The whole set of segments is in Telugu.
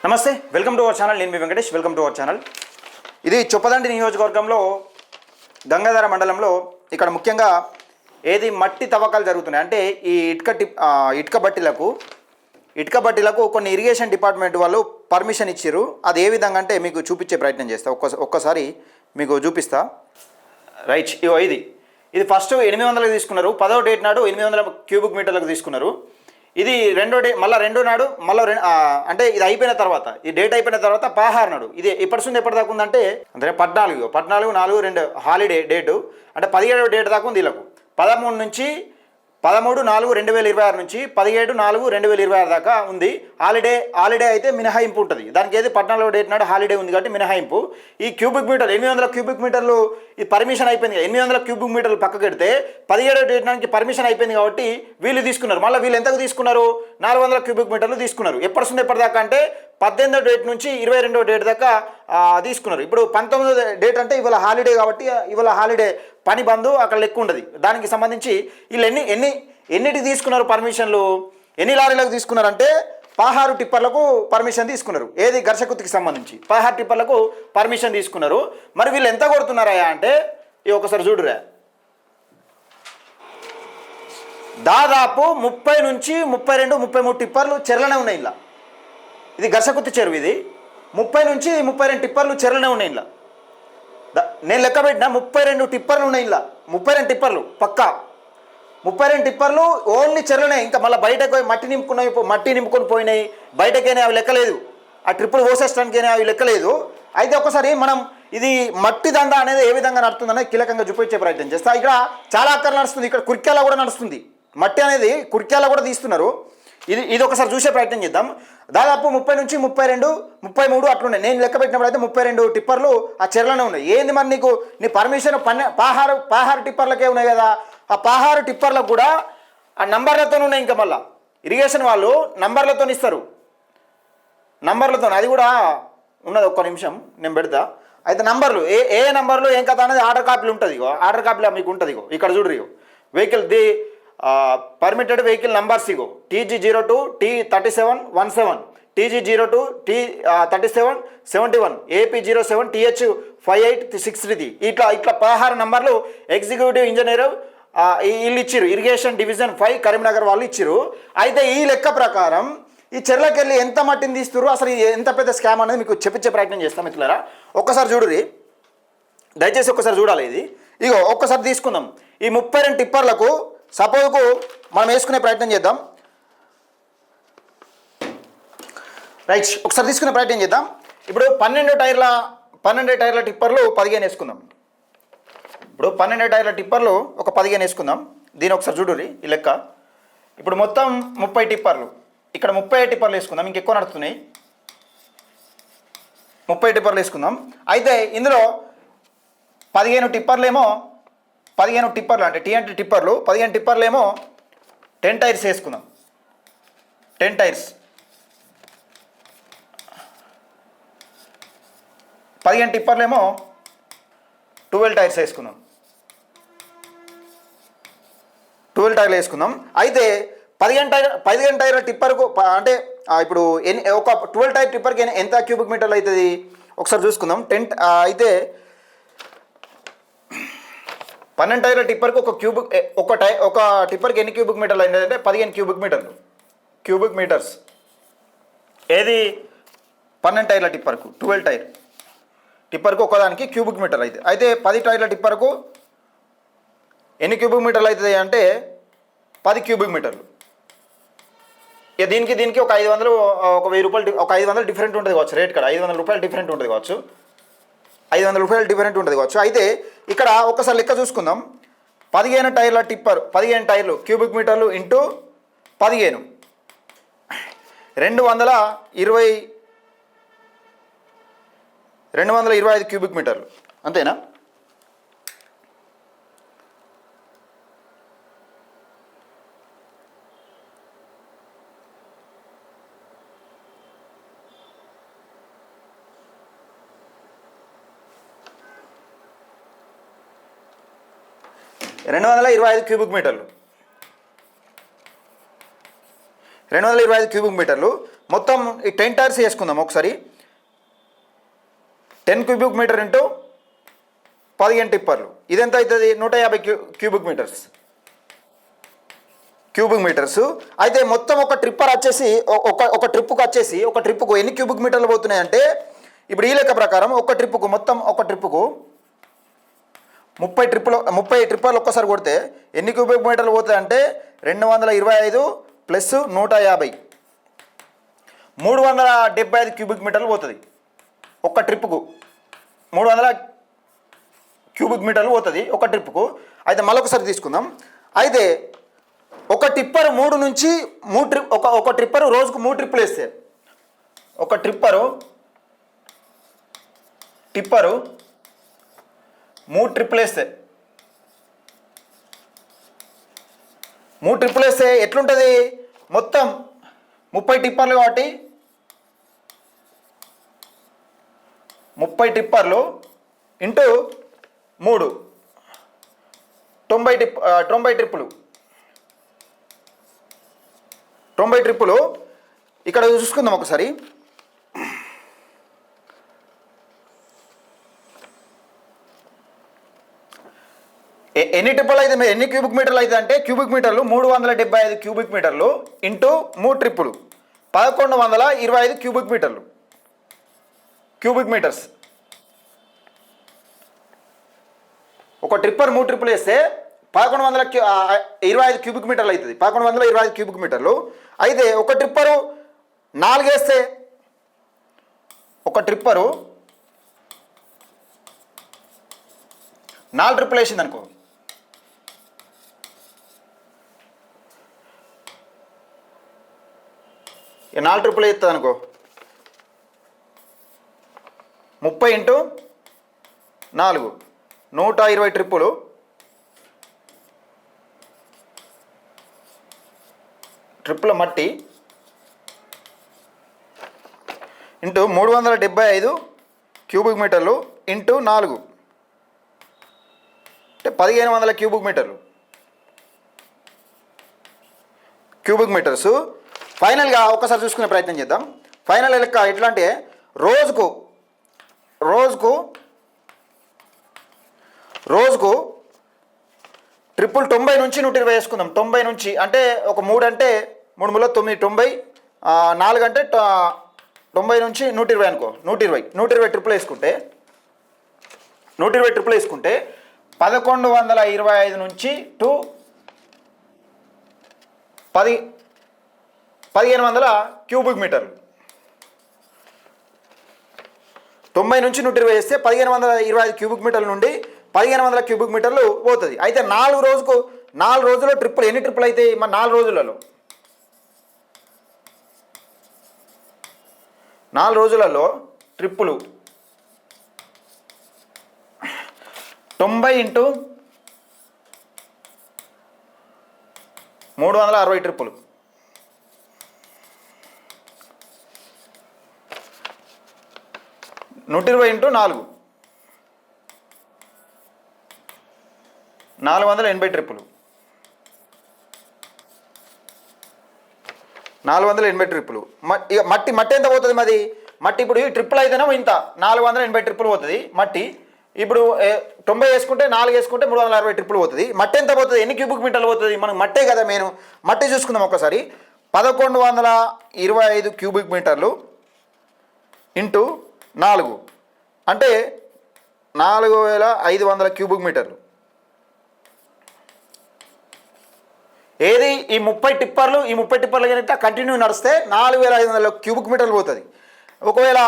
నమస్తే, వెల్కమ్ టు అవర్ ఛానల్. నేను మీ Venkatesh. Welcome to our channel. ఇది చొప్పదండి నియోజకవర్గంలో గంగాధర మండలంలో ఇక్కడ ముఖ్యంగా ఏది మట్టి తవ్వకాలు జరుగుతున్నాయి అంటే ఈ ఇటుక బట్టీలకు కొన్ని ఇరిగేషన్ డిపార్ట్మెంట్ వాళ్ళు పర్మిషన్ ఇచ్చారు. అది ఏ విధంగా అంటే మీకు చూపించే ప్రయత్నం చేస్తా. ఒక్కసారి మీకు చూపిస్తా. రైట్, ఇది ఫస్ట్ 800 తీసుకున్నారు. 10వ డేట్ నాడు 800 క్యూబిక్ మీటర్లకు తీసుకున్నారు. ఇది రెండో నాడు అంటే ఇది అయిపోయిన తర్వాత, ఈ డేట్ అయిపోయిన తర్వాత 16 నాడు, ఇది ఎప్పటిదాకా ఉందంటే అంటే 14/4/2 హాలిడే డేటు అంటే 17వ డేట్ దాకా ఉంది. వీళ్ళకు 13/4/2026 నుంచి 17/4/2026 దాకా ఉంది. హాలిడే అయితే మినహాయింపు ఉంటుంది. దానికి ఏది 14వ డేట్ నాడు హాలిడే ఉంది కాబట్టి మినహాయింపు. ఈ క్యూబిక్ మీటర్ 800 క్యూబిక్ మీటర్లు ఈ పర్మిషన్ అయిపోయింది. 800 క్యూబిక్ మీటర్లు పక్కకు పెడితే 17వ డేట్ నాటికి పర్మిషన్ అయిపోయింది కాబట్టి వీళ్ళు తీసుకున్నారు. మళ్ళీ వీళ్ళు ఎంతకు తీసుకున్నారు? 400 క్యూబిక్ మీటర్లు తీసుకున్నారు. ఎప్పటిదాకా అంటే 18వ డేట్ నుంచి 22వ డేట్ దాకా తీసుకున్నారు. ఇప్పుడు 19వ డేట్ అంటే ఇవాళ హాలిడే కాబట్టి ఇవాళ హాలిడే పని బంధు అక్కడ లెక్క ఉండదు. దానికి సంబంధించి వీళ్ళు ఎన్నిటికి తీసుకున్నారు పర్మిషన్లు? ఎన్ని లారీలకు తీసుకున్నారంటే 16 టిప్పర్లకు పర్మిషన్ తీసుకున్నారు. ఏది ఘర్షకుత్తికి సంబంధించి 16 టిప్పర్లకు పర్మిషన్ తీసుకున్నారు. మరి వీళ్ళు ఎంత కొడుతున్నారా అంటే ఒకసారి చూడురా, దాదాపు 30 నుంచి 32, 33 టిప్పర్లు చెర్లనే ఉన్నాయి ఇలా. ఇది ఘర్షకుత్తి చెరువు. ఇది 30 నుంచి 32 టిప్పర్లు చెర్లనే ఉన్నాయి ఇలా. నేను లెక్క పెట్టిన 32 టిప్పర్లు ఉన్నాయి ఇలా. 32 టిప్పర్లు పక్కా 32 టిప్పర్లు ఓన్లీ చెర్లనే. ఇంకా మళ్ళీ బయటకు మట్టి నింపుకొని పోయినాయి. బయటకైనా అవి లెక్కలేదు. ఆ ట్రిప్పులు పోసేయడానికైనా అవి లెక్కలేదు. అయితే ఒకసారి మనం ఇది మట్టి దండ అనేది ఏ విధంగా నడుస్తుందనేది కీలకంగా చూపించే ప్రయత్నం చేస్తా. ఇక్కడ చాలా అక్కర్లు నడుస్తుంది. ఇక్కడ కుర్క్యాల కూడా నడుస్తుంది. మట్టి అనేది కుర్క్యాల కూడా తీస్తున్నారు. ఇది ఒకసారి చూసే ప్రయత్నం చేద్దాం. దాదాపు 30 నుంచి 32, 33 అట్లున్నాయి. నేను లెక్క పెట్టినప్పుడు అయితే 32 టిప్పర్లు ఆ చెర్లనే ఉన్నాయి. ఏంది మరి నీ పర్మిషన్ 16 టిప్పర్లకే ఉన్నాయి కదా. ఆ 16 టిప్పర్లకు కూడా ఆ నంబర్లతో ఉన్నాయి. ఇంకా మళ్ళీ ఇరిగేషన్ వాళ్ళు నంబర్లతో ఇస్తారు. నంబర్లతో అది కూడా ఉన్నది. ఒక్క నిమిషం నేను పెడతా. అయితే నంబర్లు ఏ నంబర్లు ఏం కథ అనేది ఆర్డర్ కాపీలు ఉంటుంది. ఆర్డర్ కాపీలో మీకు ఉంటుంది. ఇక్కడ చూడరు vehicle permitted vehicle numbers TG02 T3717, TG02 T3771, AP07 TH5863. ఇట్లా 16 నంబర్లు ఎగ్జిక్యూటివ్ ఇంజనీర్ వీళ్ళు ఇచ్చారు. ఇరిగేషన్ డివిజన్ 5 కరీంనగర్ వాళ్ళు ఇచ్చారు. అయితే ఈ లెక్క ప్రకారం ఈ చెర్లకెళ్ళి ఎంత మట్టిని తీస్తున్నారు, అసలు ఎంత పెద్ద స్కామ్ అనేది మీకు చెప్పించే ప్రయత్నం చేస్తాం మిత్రులారా. ఒక్కసారి చూడురి, దయచేసి ఒక్కసారి చూడాలి. ఇది ఒక్కసారి తీసుకుందాం. ఈ 32 టిప్పర్లకు సపోజ్కు మనం వేసుకునే ప్రయత్నం చేద్దాం. రైట్, ఒకసారి తీసుకునే ప్రయత్నం చేద్దాం. ఇప్పుడు 12 టైర్ల టిప్పర్లు 15 వేసుకుందాం. ఇప్పుడు 12 టైర్ల టిప్పర్లు ఒక 15 వేసుకుందాం. దీని ఒకసారి చూడురి ఈ లెక్క. ఇప్పుడు మొత్తం 30 టిప్పర్లు, ఇక్కడ 30 టిప్పర్లు వేసుకుందాం. ఇంకెక్కువ నడుస్తున్నాయి. 30 టిప్పర్లు వేసుకుందాం. అయితే ఇందులో 15 టిప్పర్లేమో 15 టిప్పర్లు అంటే TNT టిప్పర్లు 15 టిప్పర్లేమో 10 టైర్స్ వేసుకుందాం. 10 టైర్స్ 15 టిప్పర్లేమో 12 టైర్స్ వేసుకుందాం. 12 టైర్లు వేసుకుందాం. అయితే 15 టైర్ల టిప్పర్కు అంటే ఇప్పుడు ఒక 12 టైర్ టిప్పర్కి ఎంత క్యూబిక్ మీటర్లు అవుతుంది ఒకసారి చూసుకుందాం. అయితే 12 టైర్ల టిప్పర్కి ఒక టిప్పర్కి ఎన్ని క్యూబిక్ మీటర్లు అయింది అంటే 15 క్యూబిక్ మీటర్స్. ఏది 12 టైర్ల టిప్పర్కు 12 టైర్ టిప్పర్కు ఒకదానికి క్యూబిక్ మీటర్ అయితే 10 టైర్ల టిప్పర్కు ఎన్ని క్యూబిక్ మీటర్లు అవుతుంది అంటే 10 క్యూబిక్ మీటర్లు. ఇక దీనికి ఒక 500 ఒక 1000 రూపాయలు ఒక 500 డిఫరెంట్ ఉంటుంది కావచ్చు. రేట్ ఇక్కడ 500 రూపాయలు డిఫరెంట్ ఉంటుంది కావచ్చు. 500 రూపాయలు డిఫరెంట్ ఉంటుంది కావచ్చు. అయితే ఇక్కడ ఒక్కసారి లెక్క చూసుకుందాం. 15 టైర్ల టిప్పర్ 15 టైర్లు క్యూబిక్ మీటర్లు ఇంటూ 15 225 క్యూబిక్ మీటర్లు అంతేనా? $225 క్యూబిక్ మీటర్లు. 225 క్యూబిక్ మీటర్లు. మొత్తం ఈ 10 టైర్స్ వేసుకుందాం ఒకసారి. 10 క్యూబిక్ మీటర్ ఇంటూ 15 టిప్పర్లు. ఇది ఎంత అవుతుంది? 150 క్యూబిక్ మీటర్స్. అయితే మొత్తం ఒక ట్రిప్పర్ వచ్చేసి ఒక ట్రిప్పుకు ఎన్ని క్యూబిక్ మీటర్లు పోతున్నాయి అంటే, ఇప్పుడు ఈ లెక్క ప్రకారం ఒక ట్రిప్పుకు 30 ట్రిప్పర్లు ఒక్కసారి కొడితే ఎన్ని క్యూబిక్ మీటర్లు పోతాయి అంటే 225 ప్లస్ 150 375 క్యూబిక్ మీటర్లు పోతుంది. ఒక ట్రిప్పుకు 300 క్యూబిక్ మీటర్లు పోతుంది ఒక ట్రిప్పుకు. అయితే మళ్ళొకసారి తీసుకుందాం. అయితే ఒక టిప్పర్ 3 నుంచి 3 ఒక ట్రిప్పరు రోజుకు 3 ట్రిప్పులు వేస్తే, ఒక టిప్పరు 3 ట్రిప్పులు వేస్తే 3 ట్రిప్పులు వేస్తే ఎట్లుంటుంది? మొత్తం 30 టిప్పర్లు కాబట్టి 30 టిప్పర్లు ఇంటూ 3 90 ట్రిప్పులు. 90 ట్రిప్పులు ఇక్కడ చూసుకుందాం ఒకసారి. ఎన్ని ట్రిప్పులు అయితే ఎన్ని క్యూబిక్ మీటర్లు అయితే అంటే క్యూబిక్ మీటర్లు 375 క్యూబిక్ మీటర్లు ఇంటూ 3 ట్రిప్పులు 1125 క్యూబిక్ మీటర్స్. ఒక ట్రిప్పర్ 3 ట్రిప్పులు వేస్తే 1125 క్యూబిక్ మీటర్లు అవుతుంది. 1125 క్యూబిక్ మీటర్లు. అయితే ఒక ట్రిప్పరు 4 వేస్తే, ఒక ట్రిప్పరు 4 ట్రిప్పులు వేసింది అనుకో, ఇక 4 ట్రిప్పులు వేస్తుంది అనుకో, 30 ఇంటూ 4 120 ట్రిప్పులు మట్టి ఇంటూ 375 క్యూబిక్ మీటర్లు ఇంటూ 4 అంటే 1500 క్యూబిక్ మీటర్స్. ఫైనల్గా ఒకసారి చూసుకునే ప్రయత్నం చేద్దాం. ఫైనల్ లెక్క ఎట్లా అంటే రోజుకు ట్రిప్పుల్ 90 నుంచి 120 వేసుకుందాం. 90 నుంచి అంటే ఒక 3 అంటే 3 ముళ్ళ 9 90, 4 అంటే 90 నుంచి 120 అనుకో, 120 ట్రిప్పులు వేసుకుంటే 1125 నుంచి టు 1500 క్యూబిక్ మీటర్లు. 90 నుంచి 120 వేస్తే 1525 క్యూబిక్ మీటర్ల నుండి 1500 క్యూబిక్ మీటర్లు పోతుంది. అయితే 4 రోజుల్లో ట్రిప్పులు ఎన్ని ట్రిప్పులు అవుతాయి? మన 4 రోజులలో ట్రిప్పులు 90 ఇంటూ 360 ట్రిప్పులు. 120 ఇంటూ 4 480 ట్రిప్పులు. 480 ట్రిప్పులు. ఇక మట్టి ఎంత పోతుంది? మట్టి ఇప్పుడు ఈ ట్రిప్పులు అయితేనే ఇంత 480 ట్రిప్పులు పోతుంది మట్టి. ఇప్పుడు 90 వేసుకుంటే 4 వేసుకుంటే 360 ట్రిప్పులు పోతుంది. మట్టి ఎంత పోతుంది? ఎన్ని క్యూబిక్ మీటర్లు పోతుంది? మనకు మట్టే కదా మెయిన్. మట్టి చూసుకుందాం ఒకసారి. 1125 క్యూబిక్ మీటర్లు ఇంటూ 4 అంటే 4500 క్యూబిక్ మీటర్లు. ఏది? ఈ 30 టిప్పర్లు కనుక కంటిన్యూ నడిస్తే 4500 క్యూబిక్ మీటర్లు పోతుంది. ఒకవేళ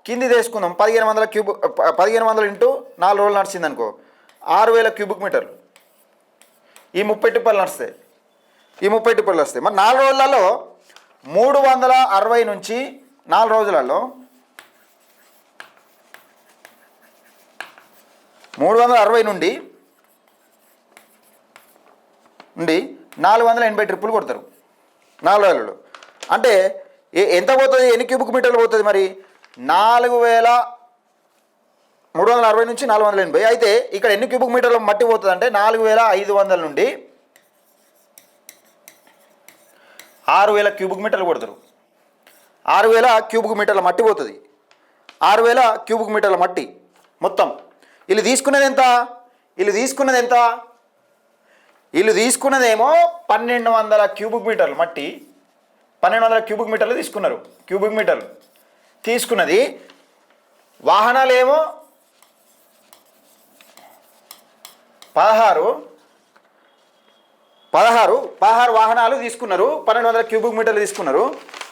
కింది తీసుకుందాం 1500 ఇంటూ 4 రోజులు నడిచింది అనుకో 6000 క్యూబిక్ మీటర్లు. ఈ 30 టిప్పర్లు నడుస్తాయి. మరి 4 రోజులలో 360 నుంచి 4 రోజులలో 360 నుండి 480 ట్రిప్పులు కొడతారు 4 రోజులలో. అంటే ఎంత పోతుంది? ఎన్ని క్యూబిక్ మీటర్లు పోతుంది? మరి 4360 నుంచి 480. అయితే ఇక్కడ ఎన్ని క్యూబిక్ మీటర్లు మట్టి పోతుంది అంటే 4500 నుండి 6000 క్యూబిక్ మీటర్లు కొడతారు. 6000 క్యూబిక్ మీటర్ల మట్టి పోతుంది. 6000 క్యూబిక్ మీటర్ల మట్టి మొత్తం. వీళ్ళు తీసుకునేది ఎంత? వీళ్ళు తీసుకున్నదేమో 1200 క్యూబిక్ మీటర్లు మట్టి. 1200 క్యూబిక్ మీటర్లు తీసుకున్నారు. క్యూబిక్ మీటర్లు తీసుకున్నది. వాహనాలు ఏమో 16 వాహనాలు తీసుకున్నారు. 1200 క్యూబిక్ మీటర్లు తీసుకున్నారు.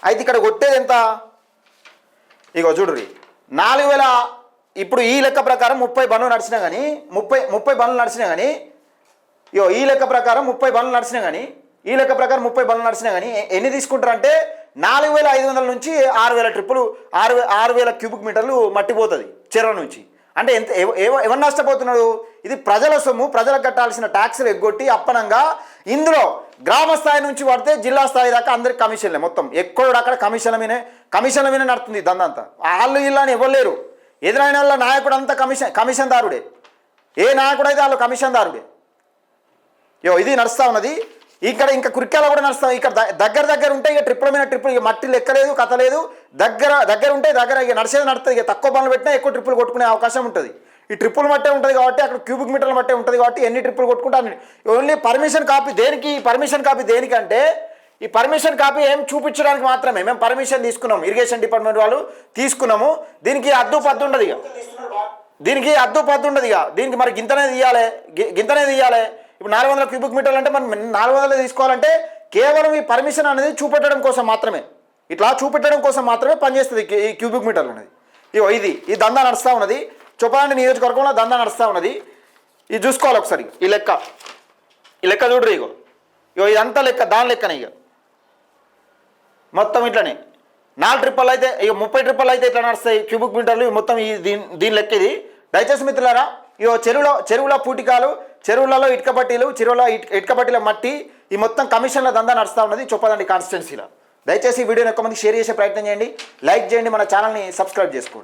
అయితే ఇక్కడ కొట్టేది ఎంత? ఇగో చూడుర్రి, 4000. ఇప్పుడు ఈ లెక్క ప్రకారం 30 బండ్లు నడిచినా కానీ 30 బండ్లు నడిచినా కానీ ఈ లెక్క ప్రకారం 30 బండ్లు నడిచినా కానీ ఎన్ని తీసుకుంటారంటే 4500 నుంచి 6000 ట్రిప్పులు 6000 క్యూబిక్ మీటర్లు మట్టిపోతుంది చెరువు నుంచి. అంటే ఎంత ఎవరు నష్టపోతున్నాడు? ఇది ప్రజల సొమ్ము, ప్రజలకు కట్టాల్సిన ట్యాక్సులు ఎగ్గొట్టి అప్పనంగా ఇందులో గ్రామ స్థాయి నుంచి పడితే జిల్లా స్థాయి దాకా అందరికి కమిషన్లే. మొత్తం ఎక్కడో అక్కడ కమిషన్ల మీద నడుతుంది దందంతా. వాళ్ళు ఇళ్ళని ఎవరు లేరు. ఎదురైన వాళ్ళ నాయకుడు అంతా కమిషన్దారుడే. ఏ నాయకుడు అయితే వాళ్ళు కమిషన్దారుడే. ఇది నడుస్తూ ఉన్నది. ఇంకా కురికాల కూడా నడుస్తాం. ఇక్కడ దగ్గర ఉంటే ఇక ట్రిప్పుల మీద ట్రిప్పులు, ఇక మట్టి లెక్కలేదు, కథ లేదు. దగ్గర ఉంటే ఇక నడిచేది నడుతుంది. ఇక తక్కువ పనులు పెట్టినా ఎక్కువ ట్రిప్పులు కొట్టుకునే అవకాశం ఉంటుంది. ఈ ట్రిప్పులు మట్టే ఉంటుంది కాబట్టి, అక్కడ క్యూబిక్ మీటర్ల మట్టే ఉంటుంది కాబట్టి ఎన్ని ట్రిప్పులు కొట్టుకుంటే అన్ని. ఓన్లీ పర్మిషన్ కాపీ దేనికి? దేనికంటే ఈ పర్మిషన్ కాపీ ఏం చూపించడానికి మాత్రమే. మేము పర్మిషన్ తీసుకున్నాము, ఇరిగేషన్ డిపార్ట్మెంట్ వాళ్ళు తీసుకున్నాము. దీనికి అద్దు పద్దు ఉండదు. ఇక దీనికి మరి గింతనే తీయాలి. ఇప్పుడు 400 క్యూబిక్ మీటర్లు అంటే మనం 400 తీసుకోవాలంటే కేవలం ఈ పర్మిషన్ అనేది చూపెట్టడం కోసం మాత్రమే, ఇట్లా చూపెట్టడం కోసం మాత్రమే పనిచేస్తుంది ఈ క్యూబిక్ మీటర్లు అనేది. ఈ దందా నడుస్తూ ఉన్నది. చొప్పదండి నియోజకవర్గంలో దందా నడుస్తూ ఉన్నది. ఇది చూసుకోవాలి ఒకసారి. ఈ లెక్క చూడరు. ఇదంతా లెక్క, దాని లెక్కనే. ఇక మొత్తం ఇట్లనే 4 ట్రిప్పులు అయితే, ఇక 30 ట్రిప్పులు అయితే ఇట్లా నడుస్తాయి క్యూబిక్ మీటర్లు మొత్తం. దీని లెక్క ఇది. దయచేసి మిత్రులారా, చెరువుల పూటికాలు, చెరువులలో ఇటుక పట్టీల మట్టి, ఈ మొత్తం కమిషన్ల దందా నడుస్తూ ఉన్నది చొప్పదండి కాన్స్టిట్యున్సీలో. దయచేసి ఈ వీడియోని ఎక్కువ మంది షేర్ చేసే ప్రయత్నం చేయండి, లైక్ చేయండి, మన ఛానల్ని సబ్స్క్రైబ్ చేసుకోండి.